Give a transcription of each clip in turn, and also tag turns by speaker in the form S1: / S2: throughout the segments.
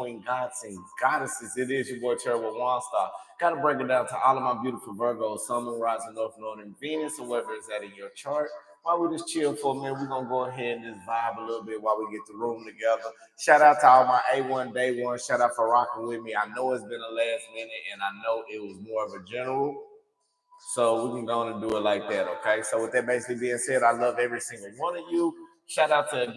S1: queen, gods and goddesses. It is your boy Terrible Waunstar. Got to break it down to all of my beautiful Virgos, Sun, Moon, Rising, North, Northern Venus, and wherever it's at in your chart. While we just chill for a minute, we're going to go ahead and just vibe a little bit while we get the room together. Shout out to all my A1 Day 1. Shout out for rocking with me. I know it's been a last minute, and I know it was more of a general. So we can go on and do it like that, okay? So with that basically being said, I love every single one of you. Shout out to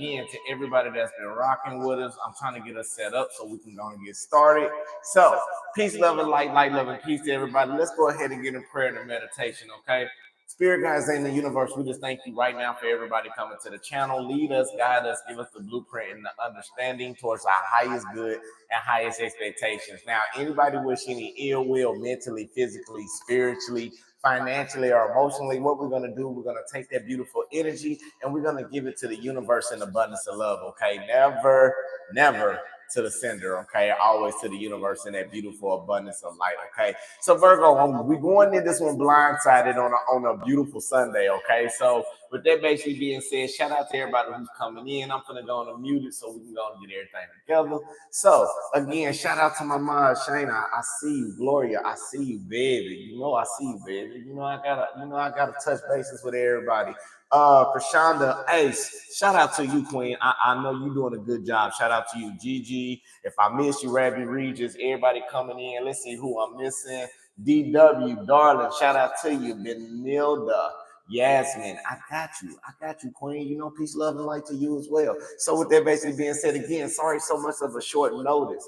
S1: everybody that's been rocking with us. I'm trying to get us set up so we can go and get started. So peace, love, and light, love, and peace to everybody. Let's go ahead and get in prayer and meditation, okay? Spirit guides in the universe, we just thank you right now for everybody coming to the channel. Lead us, guide us, give us the blueprint and the understanding towards our highest good and highest expectations. Now, anybody wish any ill will mentally, physically, spiritually, financially, or emotionally, what we're going to do, we're going to take that beautiful energy and we're going to give it to the universe in abundance of love, okay? Never to the sender, okay? Always to the universe in that beautiful abundance of light, okay? So Virgo, we're going in this one blindsided on a beautiful Sunday, okay? So with that basically being said, shout out to everybody who's coming in. I'm gonna go on and mute it so we can go and get everything together. So again, shout out to my mom, Shayna. I see you, Gloria. I see you, baby. You know I see you, baby. I gotta touch bases with everybody. Krishanda Ace, shout out to you, Queen. I know you're doing a good job. Shout out to you, Gigi. If I miss you, Rabbi Regis, everybody coming in. Let's see who I'm missing. DW, darling, shout out to you. Benilda, Yasmin, I got you, Queen. Peace, love, and light to you as well. So with that basically being said, again, sorry so much of a short notice.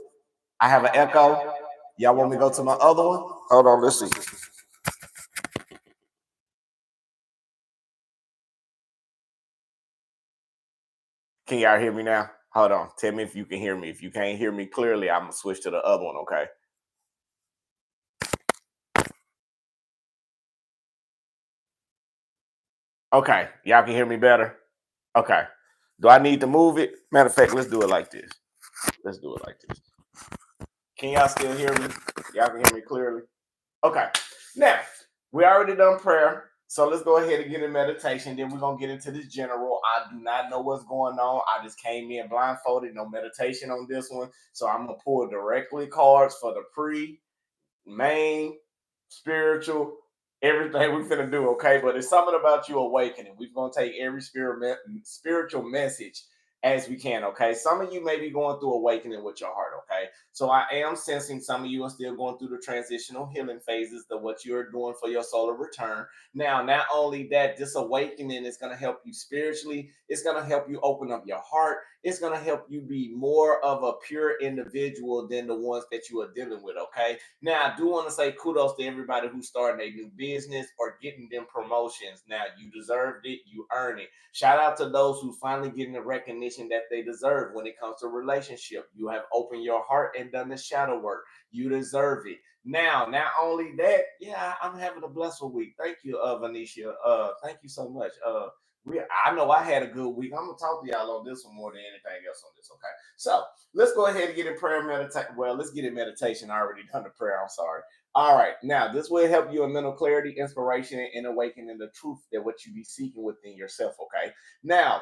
S1: I have an echo. Y'all want me to go to my other one? Hold on, let's see. Can y'all hear me now? Hold on. Tell me if you can hear me. If you can't hear me clearly, I'm going to switch to the other one, okay? Okay. Y'all can hear me better? Okay. Do I need to move it? Matter of fact, let's do it like this. Let's do it like this. Can y'all still hear me? Y'all can hear me clearly? Okay. Now, we already done prayer. So let's go ahead and get in meditation. Then we're going to get into this general. I do not know what's going on. I just came in blindfolded. No meditation on this one. So I'm going to pull directly cards for the pre, main, spiritual, everything we're finna do, okay? But it's something about you awakening. We're going to take every spiritual message as we can, okay? Some of you may be going through awakening with your heart, okay? So I am sensing some of you are still going through the transitional healing phases of what you're doing for your solar return. Now, not only that, this awakening is going to help you spiritually. It's going to help you open up your heart. It's going to help you be more of a pure individual than the ones that you are dealing with, okay? Now, I do want to say kudos to everybody who's starting a new business or getting them promotions. Now, you deserved it. You earned it. Shout out to those who finally getting the recognition that they deserve when it comes to relationship. You have opened your heart and done the shadow work. You deserve it. Now, not only that, yeah, I'm having a blessed week. Thank you, Venetia. Thank you so much. I know I had a good week. I'm gonna talk to y'all on this one more than anything else on this. Okay, so let's go ahead and get in prayer and meditate. Well, let's get in meditation. I already done the prayer. I'm sorry. All right, now this will help you in mental clarity, inspiration, and awakening the truth that what you be seeking within yourself. Okay, now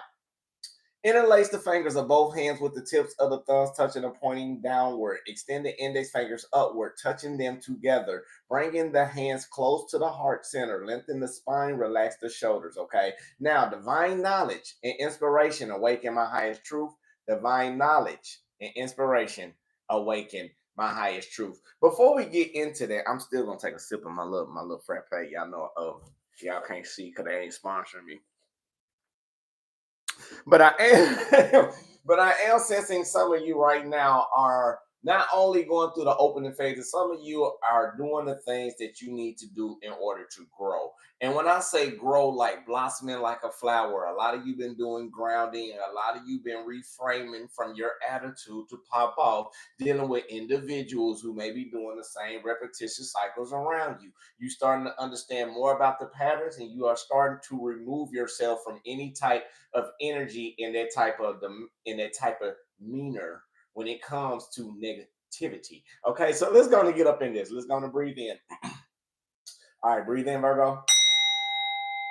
S1: interlace the fingers of both hands with the tips of the thumbs touching and pointing downward. Extend the index fingers upward, touching them together. Bringing the hands close to the heart center. Lengthen the spine, relax the shoulders, okay? Now, divine knowledge and inspiration awaken my highest truth. Divine knowledge and inspiration awaken my highest truth. Before we get into that, I'm still going to take a sip of my little frappe. Y'all know, y'all can't see because they ain't sponsoring me. But I am sensing some of you right now are not only going through the opening phases, some of you are doing the things that you need to do in order to grow. And when I say grow, like blossoming like a flower, a lot of you been doing grounding, and a lot of you been reframing from your attitude to pop off, dealing with individuals who may be doing the same repetitious cycles around you. You starting to understand more about the patterns, and you are starting to remove yourself from any type of energy in that type of demeanor when it comes to negativity. Okay, so let's go to get up in this. Let's go to breathe in. All right, breathe in, Virgo.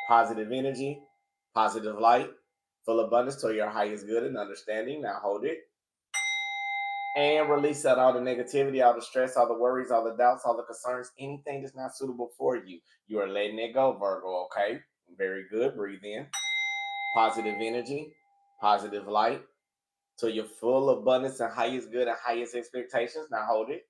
S1: Positive energy, positive light, full abundance to your highest good and understanding. Now hold it. And release out all the negativity, all the stress, all the worries, all the doubts, all the concerns, anything that's not suitable for you. You are letting it go, Virgo, okay? Very good. Breathe in. Positive energy, positive light. So your full abundance and highest good and highest expectations. Now hold it.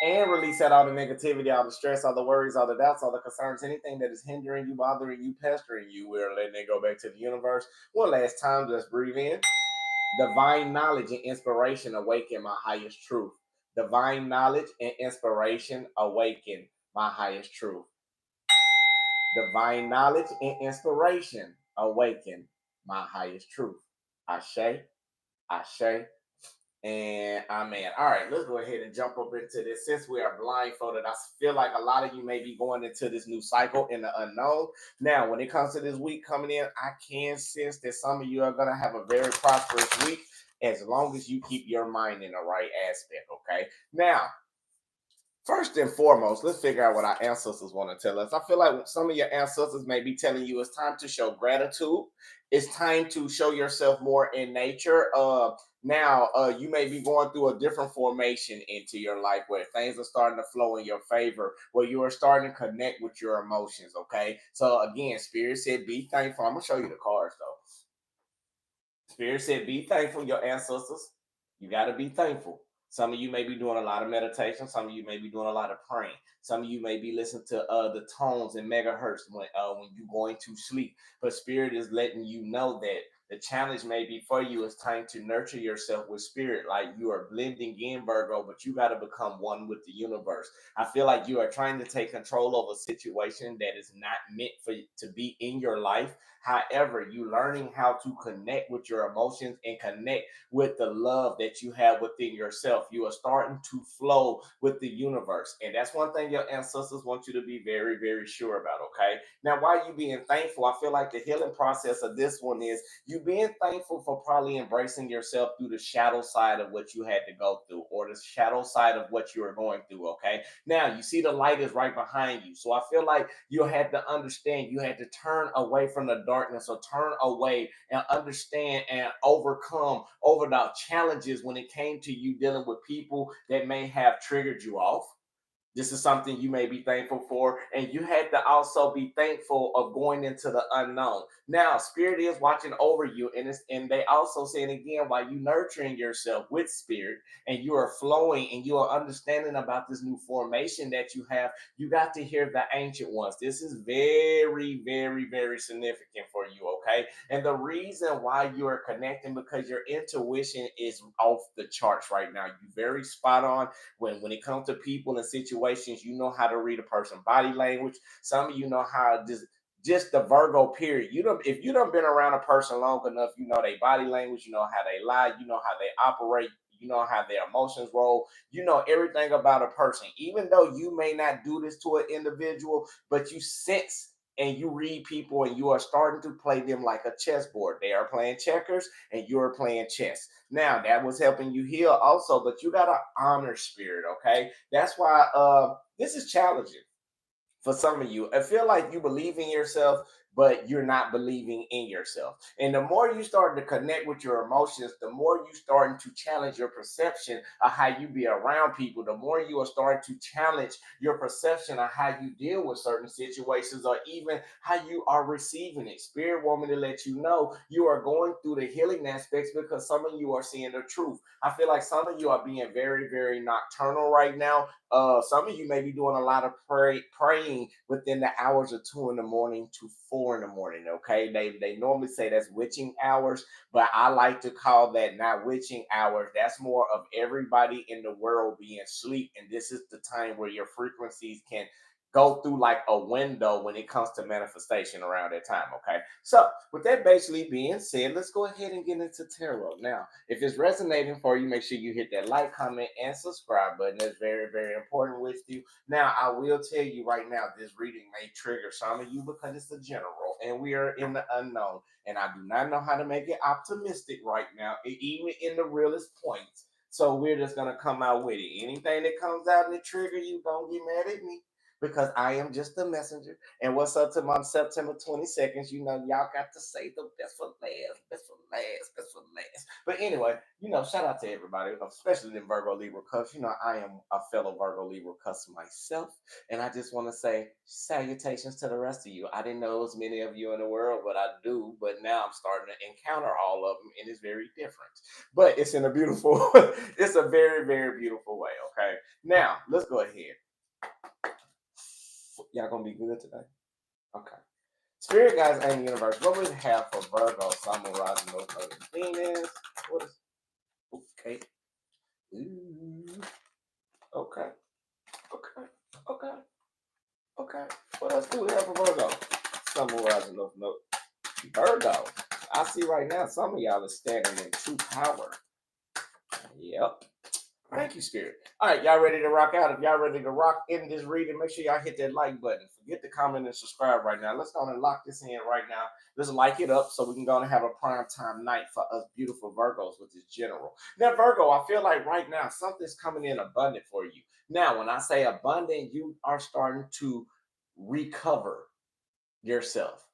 S1: And release out all the negativity, all the stress, all the worries, all the doubts, all the concerns, anything that is hindering you, bothering you, pestering you. We're letting it go back to the universe. One last time, let's breathe in. Divine knowledge and inspiration awaken my highest truth. Divine knowledge and inspiration awaken my highest truth. Divine knowledge and inspiration awaken my highest truth. Ashe, Ashe, and amen. All right, let's go ahead and jump up into this. Since we are blindfolded, I feel like a lot of you may be going into this new cycle in the unknown. Now, when it comes to this week coming in, I can sense that some of you are going to have a very prosperous week as long as you keep your mind in the right aspect, okay? Now, first and foremost, let's figure out what our ancestors want to tell us. I feel like some of your ancestors may be telling you it's time to show gratitude. It's time to show yourself more in nature. Now, you may be going through a different formation into your life where things are starting to flow in your favor, where you are starting to connect with your emotions. Okay. So, again, Spirit said, be thankful. I'm going to show you the cards, though. Spirit said, be thankful, your ancestors. You got to be thankful. Some of you may be doing a lot of meditation. Some of you may be doing a lot of praying. Some of you may be listening to the tones and megahertz when you're going to sleep. But Spirit is letting you know that the challenge may be for you. It's time to nurture yourself with Spirit. Like you are blending in, Virgo, but you got to become one with the universe. I feel like you are trying to take control of a situation that is not meant for to be in your life. However, you learning how to connect with your emotions and connect with the love that you have within yourself. You are starting to flow with the universe. And that's one thing your ancestors want you to be very, very sure about. Okay. Now, while you being thankful, I feel like the healing process of this one is you being thankful for probably embracing yourself through the shadow side of what you had to go through or the shadow side of what you are going through. Okay. Now, you see the light is right behind you. So I feel like you had to understand, you had to turn away from the darkness or turn away and understand and overcome over the challenges when it came to you dealing with people that may have triggered you off. This is something you may be thankful for. And you had to also be thankful of going into the unknown. Now, Spirit is watching over you. And they also saying again, while you nurturing yourself with Spirit and you are flowing and you are understanding about this new formation that you have, you got to hear the ancient ones. This is very, very, very significant for you, okay? And the reason why you are connecting because your intuition is off the charts right now. You're very spot on when it comes to people and situations. You know how to read a person's body language. Some of you know how just the Virgo period. You don't if you don't been around a person long enough, you know their body language, you know how they lie, you know how they operate, you know how their emotions roll, you know everything about a person. Even though you may not do this to an individual, but you sense and you read people and you are starting to play them like a chessboard. They are playing checkers and you're playing chess. Now that was helping you heal also, but you gotta honor Spirit, okay? That's why this is challenging for some of you. I feel like you believe in yourself, but you're not believing in yourself. And the more you start to connect with your emotions, the more you starting to challenge your perception of how you be around people, the more you are starting to challenge your perception of how you deal with certain situations or even how you are receiving it. Spirit want me to let you know you are going through the healing aspects because some of you are seeing the truth. I feel like some of you are being very, very nocturnal right now. Some of you may be doing a lot of praying within the hours of 2 in the morning to 4 in the morning. Okay, they normally say that's witching hours, but I like to call that not witching hours. That's more of everybody in the world being asleep, and this is the time where your frequencies can go through like a window when it comes to manifestation around that time. Okay, so with that basically being said, let's go ahead and get into tarot now. If it's resonating for you, make sure you hit that like, comment, and subscribe button. That's very, very important with you. Now, I will tell you right now, this reading may trigger some of you because it's a general and we are in the unknown. And I do not know how to make it optimistic right now, even in the realest points. So we're just going to come out with it. Anything that comes out and it trigger you, don't get mad at me. because I am just the messenger. And what's up to my September 22nd? You know, y'all got to say the best for last, best for last, best for last. But anyway, you know, shout out to everybody, especially the Virgo Libra cuss. You know, I am a fellow Virgo Libra cuss myself. And I just want to say salutations to the rest of you. I didn't know as many of you in the world, but I do. But now I'm starting to encounter all of them, and it's very different. But it's in a beautiful, it's a very, very beautiful way. Okay. Now let's go ahead. Y'all gonna be good today? Okay. Spirit guides and universe. What we have for Virgo, Sun, Moon, Rising, North Node, and Venus? What is okay? Ooh. Okay. Okay. Okay. Okay. What else do we have for Virgo? Sun, Moon, Rising, North Node. Virgo. I see right now some of y'all are standing in true power. Yep. Thank you, Spirit. All right, y'all ready to rock out? If y'all ready to rock in this reading, make sure y'all hit that like button. Forget to comment and subscribe right now. Let's go and lock this in right now. Let's like it up so we can go and have a prime time night for us beautiful Virgos with this general. Now, Virgo, I feel like right now something's coming in abundant for you. Now, when I say abundant, you are starting to recover yourself.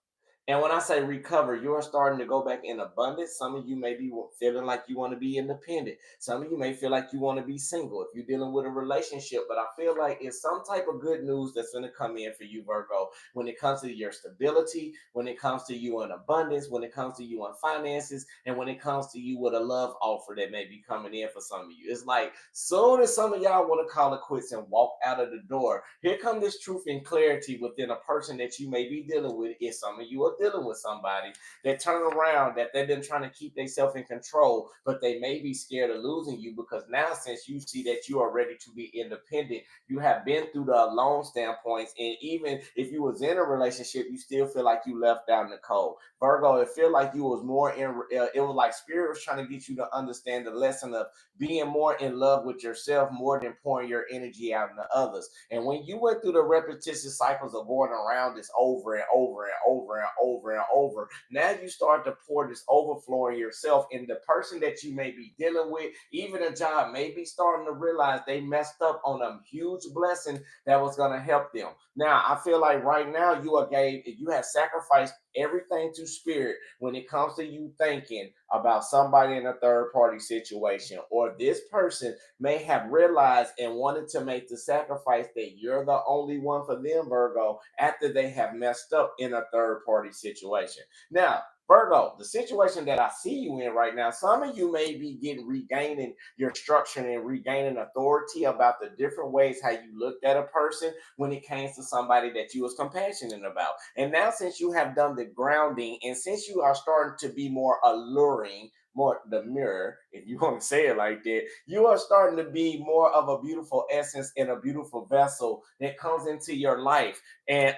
S1: And when I say recover, you are starting to go back in abundance. Some of you may be feeling like you want to be independent. Some of you may feel like you want to be single if you're dealing with a relationship. But I feel like it's some type of good news that's going to come in for you, Virgo, when it comes to your stability, when it comes to you in abundance, when it comes to you in finances, and when it comes to you with a love offer that may be coming in for some of you. It's like soon as some of y'all want to call it quits and walk out of the door, here come this truth and clarity within a person that you may be dealing with. If some of you are dealing with somebody that turn around, that they've been trying to keep themselves in control, but they may be scared of losing you, because now since you see that you are ready to be independent, you have been through the alone standpoints, and even if you was in a relationship, you still feel like you left out in the cold. Virgo, it feel like you was more in, it was like Spirit was trying to get you to understand the lesson of being more in love with yourself more than pouring your energy out into others. And when you went through the repetitious cycles of going around this over and over and over and over and over, now you start to pour this overflow in yourself, and the person that you may be dealing with, even a job, may be starting to realize they messed up on a huge blessing that was going to help them. Now, I feel like right now you have sacrificed everything to Spirit when it comes to you thinking about somebody in a third party situation, or this person may have realized and wanted to make the sacrifice that you're the only one for them, Virgo, after they have messed up in a third party situation. Now, Virgo, the situation that I see you in right now, some of you may be regaining your structure and regaining authority about the different ways how you looked at a person when it came to somebody that you was compassionate about. And now since you have done the grounding, and since you are starting to be more alluring, more the mirror, if you want to say it like that, you are starting to be more of a beautiful essence and a beautiful vessel that comes into your life. And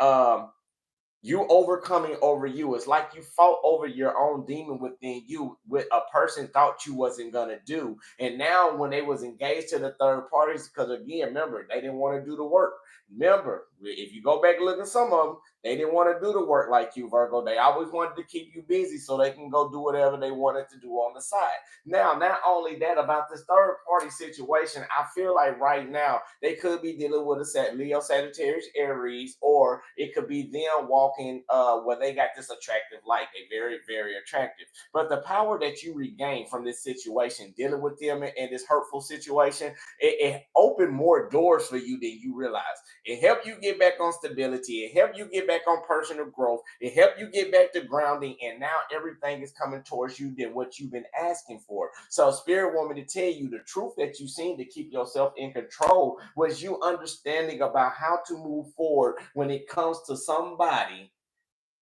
S1: you overcoming over you. It's like you fought over your own demon within you, with a person thought you wasn't gonna do. And now when they was engaged to the third parties, because again, remember, they didn't want to do the work. Remember, if you go back and look at some of them, they didn't want to do the work like you, Virgo. They always wanted to keep you busy so they can go do whatever they wanted to do on the side. Now, not only that, about this third party situation, I feel like right now they could be dealing with a Leo, Sagittarius, Aries, or it could be them walking where they got this attractive light. They very, very attractive. But the power that you regain from this situation, dealing with them in this hurtful situation, it opened more doors for you than you realize. It helped you get back on stability. It helped you get back on personal growth. It helped you get back to grounding. And now everything is coming towards you than what you've been asking for. So Spirit want me to tell you the truth that you seen to keep yourself in control was you understanding about how to move forward when it comes to somebody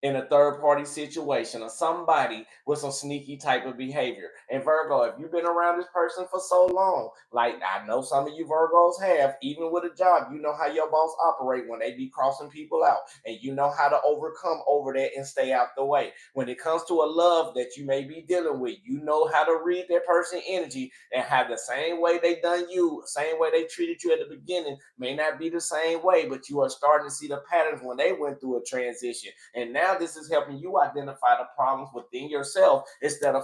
S1: in a third party situation, or somebody with some sneaky type of behavior. And Virgo, if you've been around this person for so long, like I know some of you Virgos have, even with a job, you know how your boss operate when they be crossing people out, and you know how to overcome over that and stay out the way. When it comes to a love that you may be dealing with, you know how to read that person energy and have the same way they done you, same way they treated you at the beginning, may not be the same way, but you are starting to see the patterns when they went through a transition. And now now this is helping you identify the problems within yourself instead of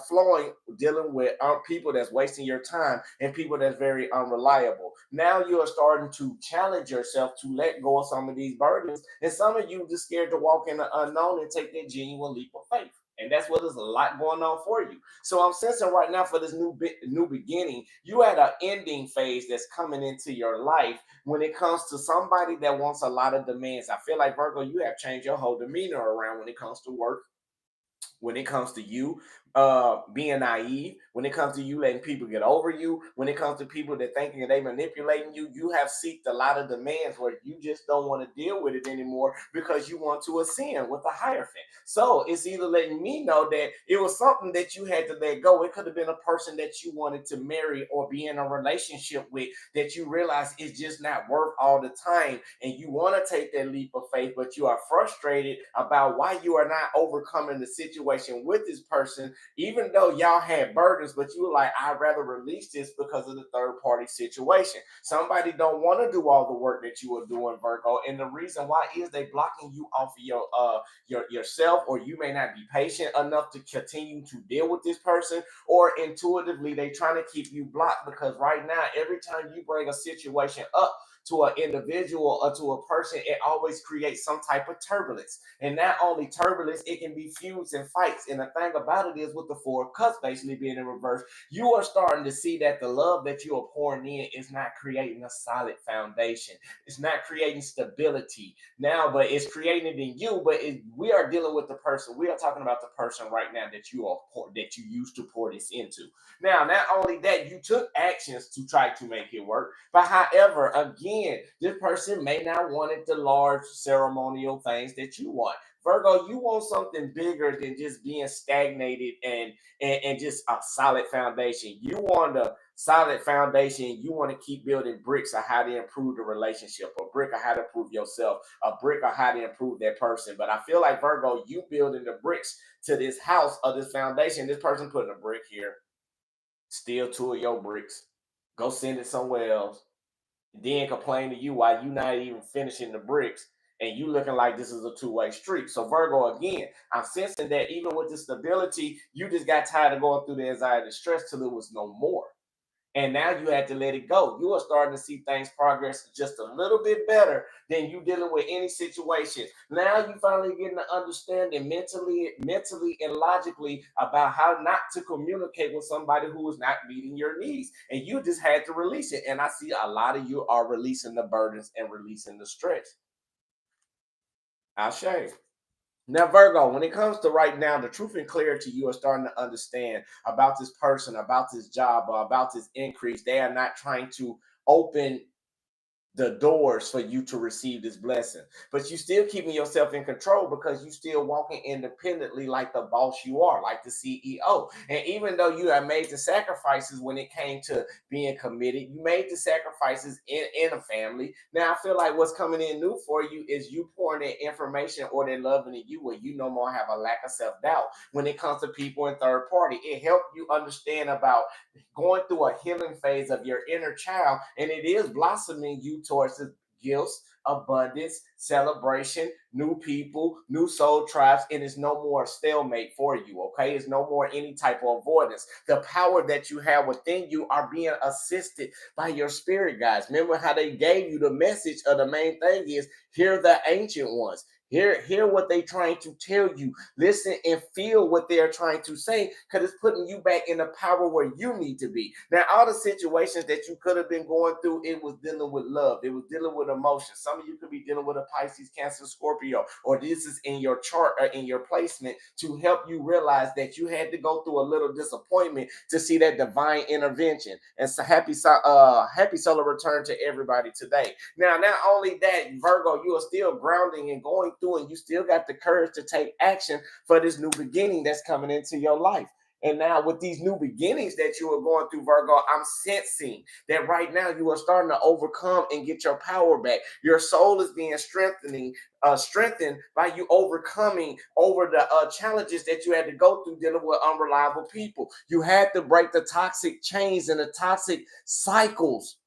S1: dealing with people that's wasting your time and people that's very unreliable. Now you are starting to challenge yourself to let go of some of these burdens, and some of you just scared to walk in the unknown and take that genuine leap of faith. And that's what there's a lot going on for you. So I'm sensing right now for this new beginning, you at an ending phase that's coming into your life when it comes to somebody that wants a lot of demands. I feel like Virgo, you have changed your whole demeanor around when it comes to work, when it comes to you being naive, when it comes to you letting people get over you, when it comes to people that thinking they manipulating you, you have seeked a lot of demands where you just don't want to deal with it anymore because you want to ascend with a hierophant. So it's either letting me know that it was something that you had to let go. It could have been a person that you wanted to marry or be in a relationship with that you realize is just not worth all the time, and you want to take that leap of faith, but you are frustrated about why you are not overcoming the situation with this person, even though y'all had burdens, but you were like, I'd rather release this because of the third party situation. Somebody don't want to do all the work that you are doing, Virgo, and the reason why is they blocking you off of yourself, or you may not be patient enough to continue to deal with this person, or intuitively they trying to keep you blocked because right now every time you bring a situation up to an individual or to a person, it always creates some type of turbulence. And not only turbulence, it can be feuds and fights. And the thing about it is, with the Four of Cups basically being in reverse, you are starting to see that the love that you are pouring in is not creating a solid foundation. It's not creating stability now, but it's creating it in you. But we are dealing with the person. We are talking about the person right now that that you used to pour this into. Now, not only that, you took actions to try to make it work, but however, again, this person may not want the large ceremonial things that you want. Virgo, you want something bigger than just being stagnated and just a solid foundation. You want a solid foundation. You want to keep building bricks of how to improve the relationship, a brick of how to improve yourself, a brick of how to improve that person. But I feel like, Virgo, you building the bricks to this house or this foundation. This person putting a brick here, steal two of your bricks, go send it somewhere else, then complain to you why you not even finishing the bricks, and you looking like this is a two-way street. So Virgo, again, I'm sensing that even with the stability, you just got tired of going through the anxiety and stress till it was no more. And now you had to let it go. You are starting to see things progress just a little bit better than you dealing with any situation. Now you finally getting to understanding mentally and logically about how not to communicate with somebody who is not meeting your needs. And you just had to release it. And I see a lot of you are releasing the burdens and releasing the stress. I'll show you. Now, Virgo, when it comes to right now, the truth and clarity you are starting to understand about this person, about this job, or about this increase, they are not trying to open the doors for you to receive this blessing, but you still keeping yourself in control because you still walking independently like the boss you are, like the CEO. And even though you have made the sacrifices when it came to being committed, you made the sacrifices in a family. Now I feel like what's coming in new for you is you pouring that information or that love into you where you no more have a lack of self-doubt when it comes to people in third party. It helped you understand about going through a healing phase of your inner child, and it is blossoming you towards the gifts, abundance, celebration, new people, new soul tribes, and it's no more stalemate for you. Okay, it's no more any type of avoidance. The power that you have within you are being assisted by your spirit guides. Remember how they gave you the message of the main thing is hear the ancient ones. Hear what they're trying to tell you. Listen and feel what they're trying to say, because it's putting you back in the power where you need to be. Now, all the situations that you could have been going through, it was dealing with love. It was dealing with emotions. Some of you could be dealing with a Pisces, Cancer, Scorpio, or this is in your chart or in your placement to help you realize that you had to go through a little disappointment to see that divine intervention. And so happy solar return to everybody today. Now, not only that, Virgo, you are still grounding and going through, and you still got the courage to take action for this new beginning that's coming into your life. And now with these new beginnings that you are going through, Virgo, I'm sensing that right now you are starting to overcome and get your power back. Your soul is being strengthened by you overcoming over the challenges that you had to go through dealing with unreliable people. You had to break the toxic chains and the toxic cycles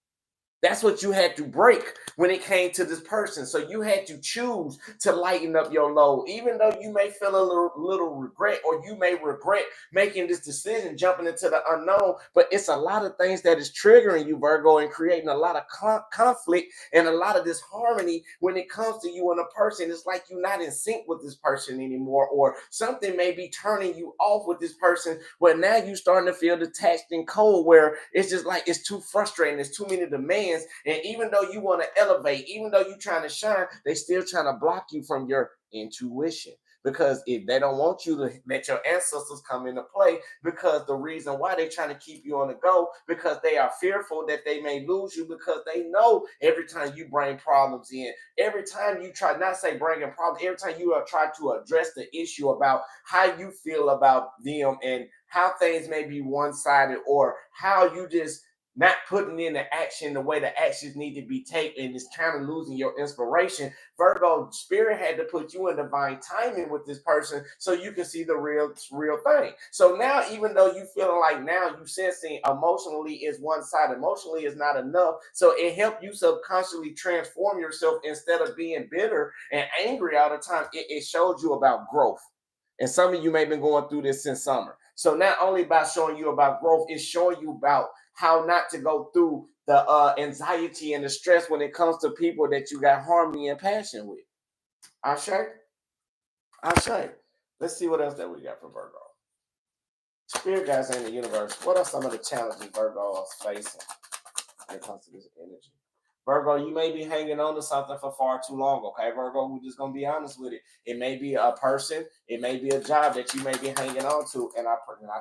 S1: That's what you had to break when it came to this person. So you had to choose to lighten up your load, even though you may feel a little regret, or you may regret making this decision, jumping into the unknown. But it's a lot of things that is triggering you, Virgo, and creating a lot of conflict and a lot of disharmony when it comes to you and a person. It's like you're not in sync with this person anymore, or something may be turning you off with this person, where now you starting to feel detached and cold, where it's just like it's too frustrating, there's too many demands. And even though you want to elevate, even though you're trying to shine, they still trying to block you from your intuition. Because if they don't want you to let your ancestors come into play, because the reason why they're trying to keep you on the go, because they are fearful that they may lose you, because they know every time you bring problems in, every time you try, not say bringing problems, every time you try to address the issue about how you feel about them and how things may be one-sided, or how you just not putting in the action the way the actions need to be taken, and it's kind of losing your inspiration. Virgo, spirit had to put you in divine timing with this person so you can see the real thing. So now, even though you feeling like now you sensing emotionally is one side, emotionally is not enough. So it helped you subconsciously transform yourself. Instead of being bitter and angry all the time, it showed you about growth. And some of you may have been going through this since summer. So not only by showing you about growth, it's showing you about how not to go through the anxiety and the stress when it comes to people that you got harmony and passion with. Ashe? Ashe. Let's see what else that we got for Virgo. Spirit guys in the universe, what are some of the challenges Virgo is facing when it comes to this energy? Virgo, you may be hanging on to something for far too long, okay, Virgo? We're just going to be honest with it. It may be a person, it may be a job that you may be hanging on to. And I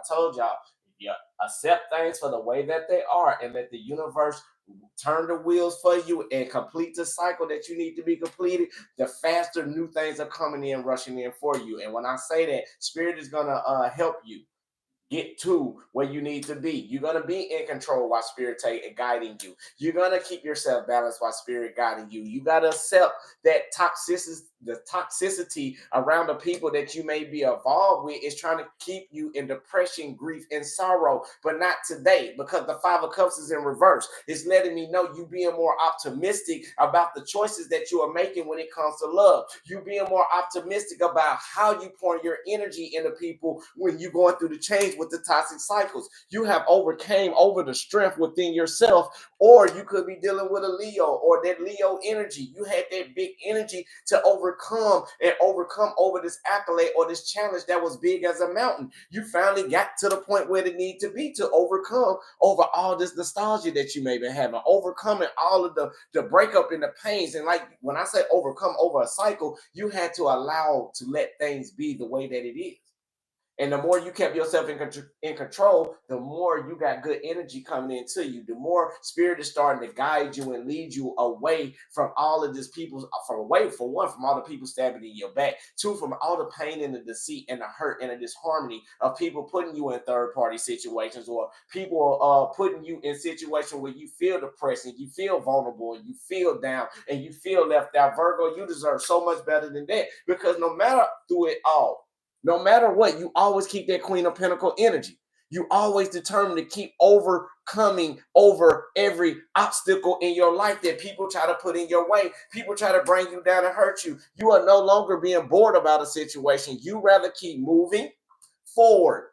S1: told y'all, if you accept things for the way that they are and let the universe turn the wheels for you and complete the cycle that you need to be completed, the faster new things are coming in, rushing in for you. And when I say that, Spirit is going to help you get to where you need to be. You're going to be in control while Spirit guiding you. You're going to keep yourself balanced while Spirit guiding you. You got to accept that the toxicity around the people that you may be involved with is trying to keep you in depression, grief, and sorrow, but not today, because the Five of Cups is in reverse. It's letting me know you being more optimistic about the choices that you are making when it comes to love. You being more optimistic about how you pour your energy into people when you're going through the change with the toxic cycles. You have overcame over the strength within yourself, or you could be dealing with a Leo or that Leo energy. You had that big energy to overcome over this accolade or this challenge that was big as a mountain. You finally got to the point where it need to be to overcome over all this nostalgia that you may be having, overcoming all of the breakup and the pains. And like when I say overcome over a cycle, you had to allow to let things be the way that it is. And the more you kept yourself in control, the more you got good energy coming into you. The more Spirit is starting to guide you and lead you away from all of this people, from all the people stabbing in your back. Two, from all the pain and the deceit and the hurt and the disharmony of people putting you in third-party situations, or people putting you in situations where you feel depressed and you feel vulnerable and you feel down and you feel left out. Virgo, you deserve so much better than that, because no matter through it all, no matter what, you always keep that Queen of Pentacle energy. You always determined to keep overcoming over every obstacle in your life that people try to put in your way. People try to bring you down and hurt you. You are no longer being bored about a situation. You rather keep moving forward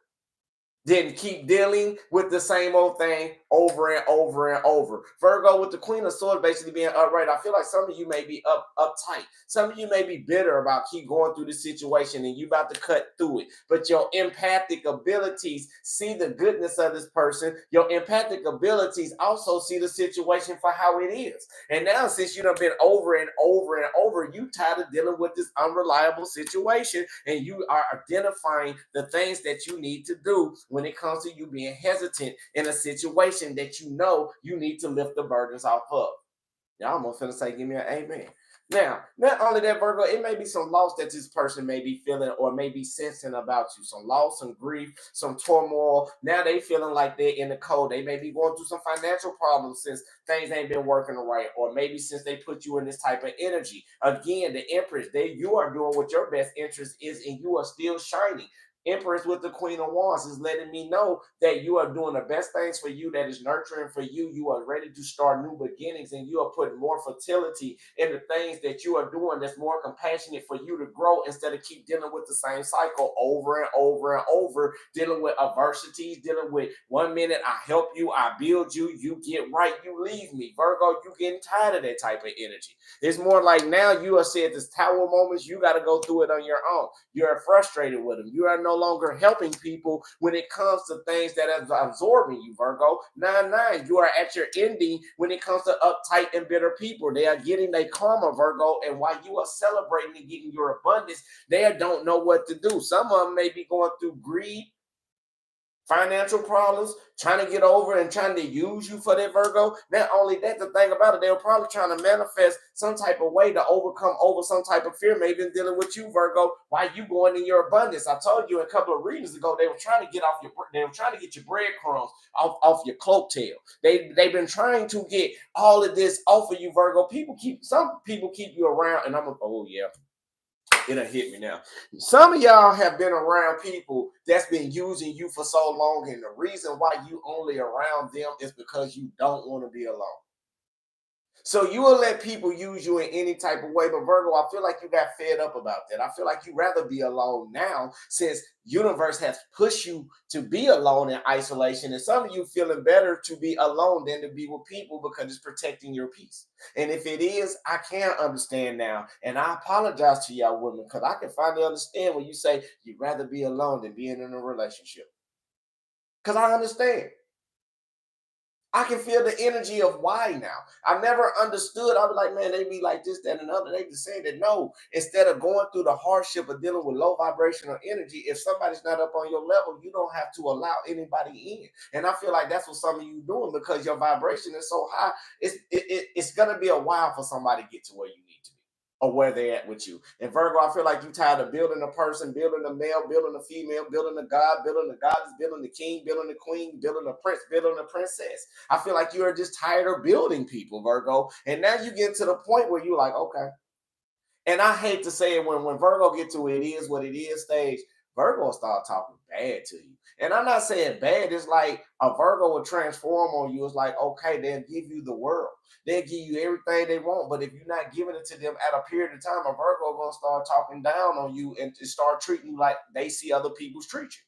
S1: than keep dealing with the same old thing over and over and over. Virgo, with the Queen of Swords basically being upright, I feel like some of you may be uptight. Some of you may be bitter about keep going through the situation and you about to cut through it. But your empathic abilities see the goodness of this person. Your empathic abilities also see the situation for how it is. And now, since you done been over and over and over, you tired of dealing with this unreliable situation, and you are identifying the things that you need to do when it comes to you being hesitant in a situation that you know you need to lift the burdens off of. Y'all almost finna say, give me an amen. Now, not only that, Virgo, it may be some loss that this person may be feeling or may be sensing about you. Some loss, some grief, some turmoil. Now they feeling like they're in the cold. They may be going through some financial problems since things ain't been working right, or maybe since they put you in this type of energy. Again, the Empress, you are doing what your best interest is, and you are still shining. Empress with the Queen of Wands is letting me know that you are doing the best things for you, that is nurturing for you. You are ready to start new beginnings, and you are putting more fertility in the things that you are doing that's more compassionate for you to grow, instead of keep dealing with the same cycle over and over and over, dealing with adversities, dealing with 1 minute I help you, I build you, you get right, you leave me. Virgo, you getting tired of that type of energy. It's more like now you are said this tower moments, you got to go through it on your own. You're frustrated with them. You are no longer helping people when it comes to things that are absorbing you, Virgo. 9-9, you are at your ending when it comes to uptight and bitter people. They are getting their karma, Virgo, and while you are celebrating and getting your abundance, they don't know what to do. Some of them may be going through greed, financial problems, trying to get over and trying to use you for that, Virgo. Not only that, the thing about it, they were probably trying to manifest some type of way to overcome over some type of fear, maybe dealing with you, Virgo, while you going in your abundance. I told you a couple of readings ago, they were trying to get off your, they were trying to get your breadcrumbs off your cloak tail. They've been trying to get all of this off of you, Virgo. Some people keep you around, and oh yeah, it'll hit me now. Some of y'all have been around people that's been using you for so long, and the reason why you only around them is because you don't want to be alone. So you will let people use you in any type of way. But Virgo, I feel like you got fed up about that. I feel like you'd rather be alone now, since universe has pushed you to be alone in isolation. And some of you feeling better to be alone than to be with people because it's protecting your peace. And if it is, I can understand now. And I apologize to y'all women, because I can finally understand when you say you'd rather be alone than being in a relationship. Because I understand. I can feel the energy of why now. I never understood. I was like, man, they be like this, that, and another. They just saying that no, instead of going through the hardship of dealing with low vibrational energy, if somebody's not up on your level, you don't have to allow anybody in. And I feel like that's what some of you doing, because your vibration is so high. It's gonna be a while for somebody to get to where you need to be, or where they're at with you. And Virgo, I feel like you tired of building a person, building a male, building a female, building a god, building a goddess, building the king, building the queen, building a prince, building a princess. I feel like you are just tired of building people, Virgo. And now you get to the point where you're like, okay. And I hate to say it, when Virgo get to it is what it is stage, Virgo will start talking bad to you. And I'm not saying bad. It's like a Virgo will transform on you. It's like, okay, they'll give you the world. They'll give you everything they want. But if you're not giving it to them at a period of time, a Virgo going to start talking down on you and start treating you like they see other people's treat you.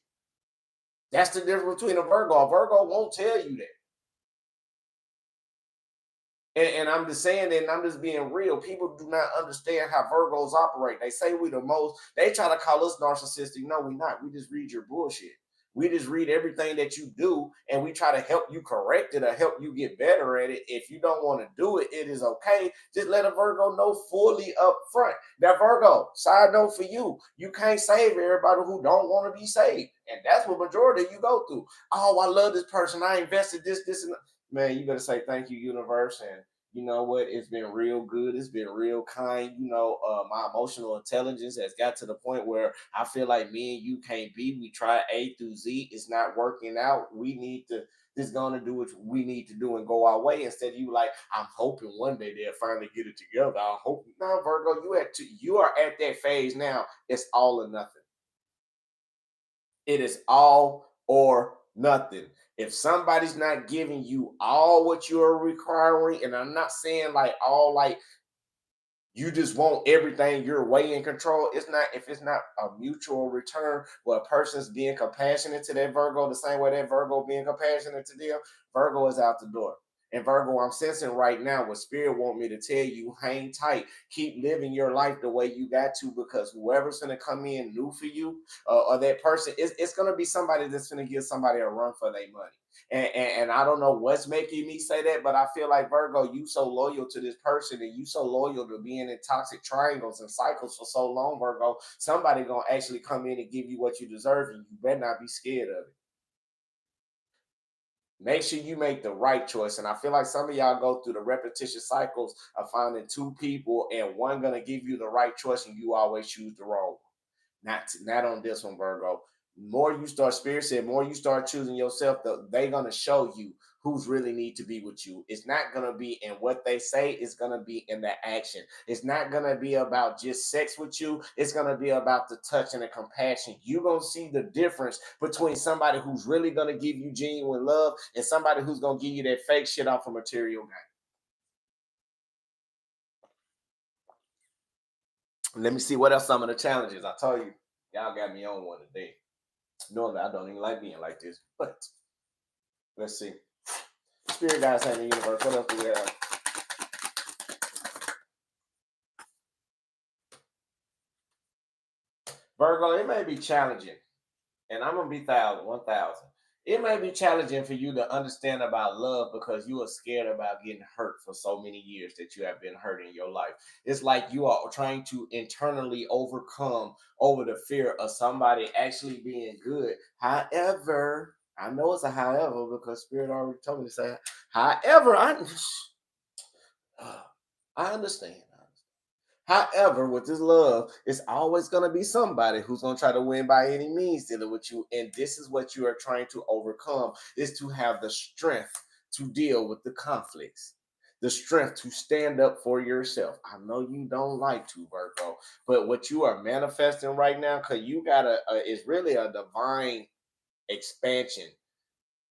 S1: That's the difference between a Virgo. A Virgo won't tell you that. And I'm just saying that, and I'm just being real. People do not understand how Virgos operate. They say we the most, they try to call us narcissistic. No, we not. We just read your bullshit. We just read everything that you do, and we try to help you correct it or help you get better at it. If you don't want to do it, it is okay. Just let a Virgo know fully up front. Now, Virgo, side note for you, you can't save everybody who don't want to be saved. And that's what majority of you go through. Oh, I love this person. I invested this, and man, you better say thank you, universe. And you know what? It's been real good. It's been real kind. My emotional intelligence has got to the point where I feel like me and you can't be. We try A through Z. It's not working out. We need to just going to do what we need to do and go our way. Instead of you like, I'm hoping one day they'll finally get it together. I hope. No, Virgo, you are at that phase now. It's all or nothing. It is all or nothing. If somebody's not giving you all what you're requiring, and I'm not saying like all like you just want everything your way in control. It's not, if it's not a mutual return where a person's being compassionate to that Virgo the same way that Virgo being compassionate to them, Virgo is out the door. And Virgo, I'm sensing right now what Spirit want me to tell you, hang tight, keep living your life the way you got to, because whoever's going to come in new for you, or that person, it's going to be somebody that's going to give somebody a run for their money. And I don't know what's making me say that, but I feel like Virgo, you so loyal to this person, and you so loyal to being in toxic triangles and cycles for so long, Virgo, somebody gonna actually come in and give you what you deserve, and you better not be scared of it. Make sure you make the right choice. And I feel like some of y'all go through the repetitious cycles of finding two people and one gonna give you the right choice, and you always choose the wrong one. Not on this one, Virgo. More you start, Spirit said, more you start choosing yourself, they're gonna show you who's really need to be with you. It's not going to be in what they say, it's going to be in the action. It's not going to be about just sex with you, it's going to be about the touch and the compassion. You're going to see the difference between somebody who's really going to give you genuine love and somebody who's going to give you that fake shit off a material gain. Let me see what else some of the challenges. I told you, y'all got me on one today. Normally, I don't even like being like this, but let's see. Spirit guys in the universe. What else do we have? Virgo, it may be challenging, and I'm gonna be 1,000. It may be challenging for you to understand about love because you are scared about getting hurt for so many years that you have been hurt in your life. It's like you are trying to internally overcome over the fear of somebody actually being good. However, I know it's a however because Spirit already told me to say, however, I understand. However, with this love, it's always going to be somebody who's going to try to win by any means dealing with you. And this is what you are trying to overcome, is to have the strength to deal with the conflicts, the strength to stand up for yourself. I know you don't like to, Virgo, but what you are manifesting right now, because you got it's really a divine expansion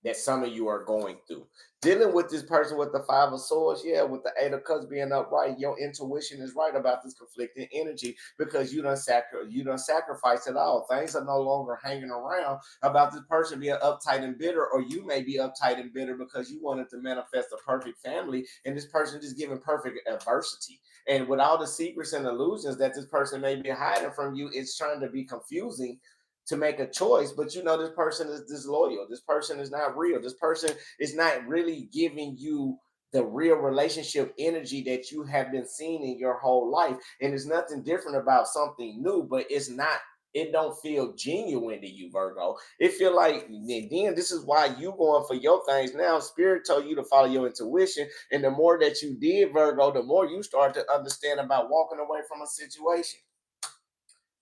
S1: that some of you are going through. Dealing with this person with the Five of Swords, yeah, with the Eight of Cups being upright, your intuition is right about this conflicting energy because you don't sacrifice it all. Things are no longer hanging around about this person being uptight and bitter, or you may be uptight and bitter because you wanted to manifest a perfect family, and this person just giving perfect adversity. And with all the secrets and illusions that this person may be hiding from you, it's trying to be confusing to make a choice, but you know this person is disloyal. This person is not real. This person is not really giving you the real relationship energy that you have been seeing in your whole life. And there's nothing different about something new, but it don't feel genuine to you, Virgo. It feel like, and then this is why you going for your things now. Spirit told you to follow your intuition, and the more that you did, Virgo, the more you start to understand about walking away from a situation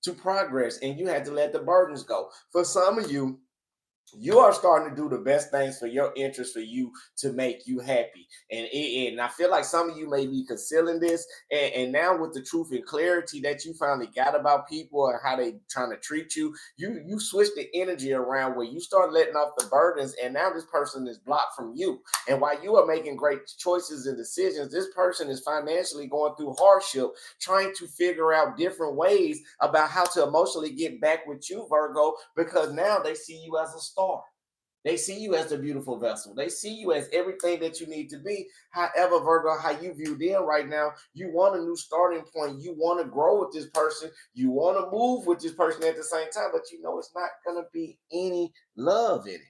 S1: to progress, and you had to let the burdens go. For some of you, you are starting to do the best things for your interest, for you to make you happy. And I feel like some of you may be concealing this. And now with the truth and clarity that you finally got about people and how they trying to treat you, you switch the energy around where you start letting off the burdens. And now this person is blocked from you. And while you are making great choices and decisions, this person is financially going through hardship, trying to figure out different ways about how to emotionally get back with you, Virgo, because now they see you as a star. They see you as the beautiful vessel. They see you as everything that you need to be. However, Virgo, how you view them right now, you want a new starting point. You want to grow with this person. You want to move with this person at the same time, but you know it's not going to be any love in it.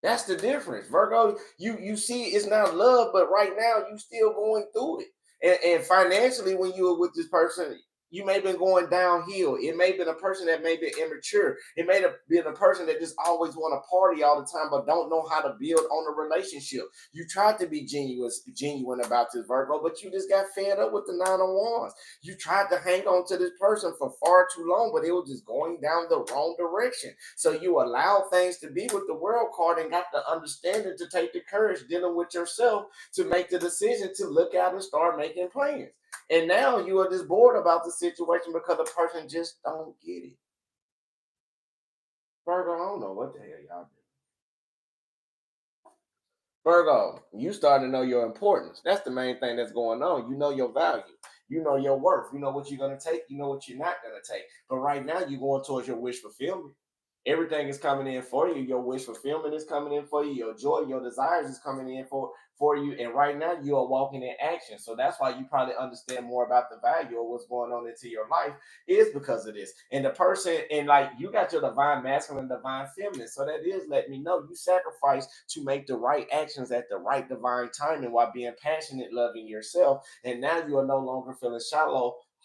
S1: That's the difference, Virgo. You see, it's not love, but right now you still going through it. And financially, when you were with this person, you may have been going downhill. It may have been a person that may be immature. It may have been a person that just always want to party all the time, but don't know how to build on a relationship. You tried to be genuine about this, Virgo, but you just got fed up with the Nine of Wands. You tried to hang on to this person for far too long, but it was just going down the wrong direction. So you allow things to be with the World card and got the understanding to take the courage dealing with yourself to make the decision to look out and start making plans. And now you are just bored about the situation because the person just don't get it. Virgo, I don't know what the hell y'all do. Virgo, you starting to know your importance. That's the main thing that's going on. You know your value. You know your worth. You know what you're going to take. You know what you're not going to take. But right now, you're going towards your wish fulfillment. Everything is coming in for you. Your wish fulfillment is coming in for you. Your joy, your desires is coming in for you. And right now, you are walking in action. So that's why you probably understand more about the value of what's going on into your life is because of this. And the person, and like you got your divine masculine, divine feminine. So that is letting me know you sacrifice to make the right actions at the right divine timing while being passionate, loving yourself. And now you are no longer feeling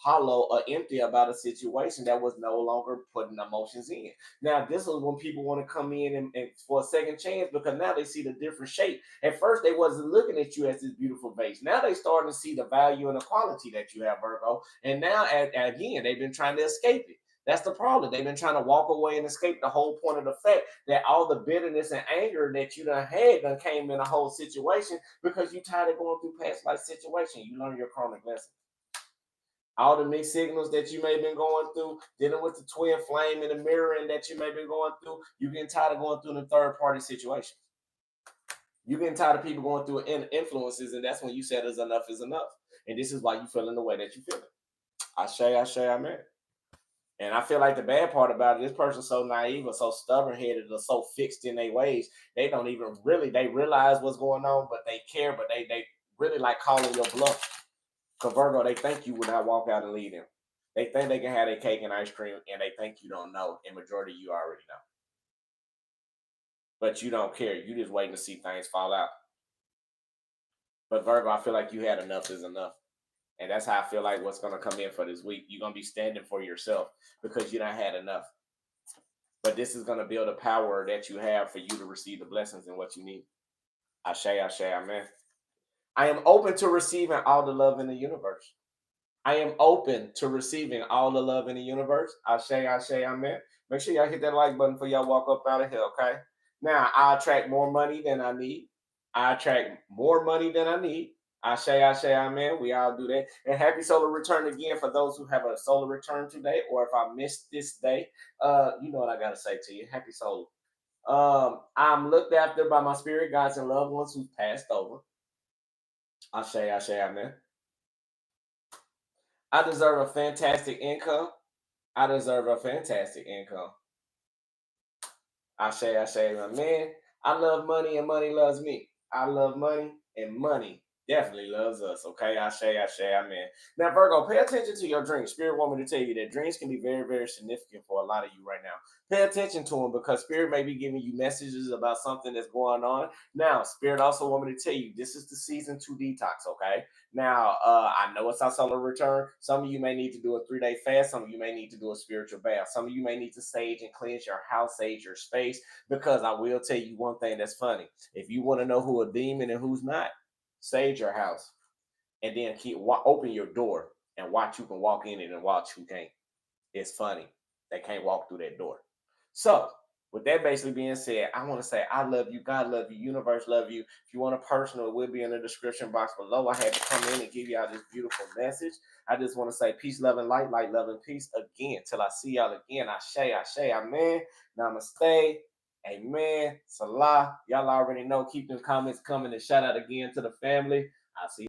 S1: hollow or empty about a situation that was no longer putting emotions in. Now, this is when people want to come in and for a second chance because now they see the different shape. At first, they wasn't looking at you as this beautiful vase. Now they starting to see the value and the quality that you have, Virgo. And now, again, they've been trying to escape it. That's the problem. They've been trying to walk away and escape the whole point of the fact that all the bitterness and anger that you done had done came in a whole situation because you tired of going through past life situation. You learn your karmic lesson. All the mixed signals that you may have been going through, dealing with the twin flame and the mirroring that you may have been going through, you getting tired of going through the third party situation. You getting tired of people going through influences, and that's when you said enough is enough. And this is why you feeling the way that you feeling. I say, amen. And I feel like the bad part about it, this person's so naive or so stubborn headed or so fixed in their ways, they don't even really, they realize what's going on, but they care, but they really like calling your bluff. Because Virgo, they think you will not walk out and lead them. They think they can have their cake and ice cream, and they think you don't know. And majority of you already know. But you don't care. You just waiting to see things fall out. But Virgo, I feel like you had enough is enough. And that's how I feel like what's going to come in for this week. You're going to be standing for yourself because you done had enough. But this is going to build a power that you have for you to receive the blessings and what you need. Ashe, amen. I am open to receiving all the love in the universe. I am open to receiving all the love in the universe. Ashe, amen. Make sure y'all hit that like button before y'all walk up out of here, okay? Now, I attract more money than I need. I attract more money than I need. Ashe, amen. We all do that. And happy solar return again for those who have a solar return today, or if I missed this day, you know what I gotta say to you. Happy solar. I'm looked after by my spirit guides and loved ones who passed over. Ashe, amen. I deserve a fantastic income. I deserve a fantastic income. Ashe, man. I love money and money loves me. I love money and money definitely loves us. Okay, Ashe, amen. Now, Virgo, pay attention to your dreams. Spirit want me to tell you that dreams can be very, very significant for a lot of you right now. Pay attention to them because Spirit may be giving you messages about something that's going on. Now, Spirit also want me to tell you this is the season to detox. Okay. Now, I know it's our solar return. Some of you may need to do a 3-day fast. Some of you may need to do a spiritual bath. Some of you may need to sage and cleanse your house, sage your space, because I will tell you one thing that's funny. If you want to know who a demon and who's not, sage your house and then open your door and watch who can walk in it and watch who can't. It's funny. They can't walk through that door. So, with that basically being said, I want to say I love you, God love you, universe love you. If you want a personal, it will be in the description box below. I had to come in and give y'all this beautiful message. I just want to say peace, love, and light, love, and peace again. Till I see y'all again. Ashe, amen. Namaste. Amen. Salah. Y'all already know. Keep them comments coming and shout out again to the family. I'll see you.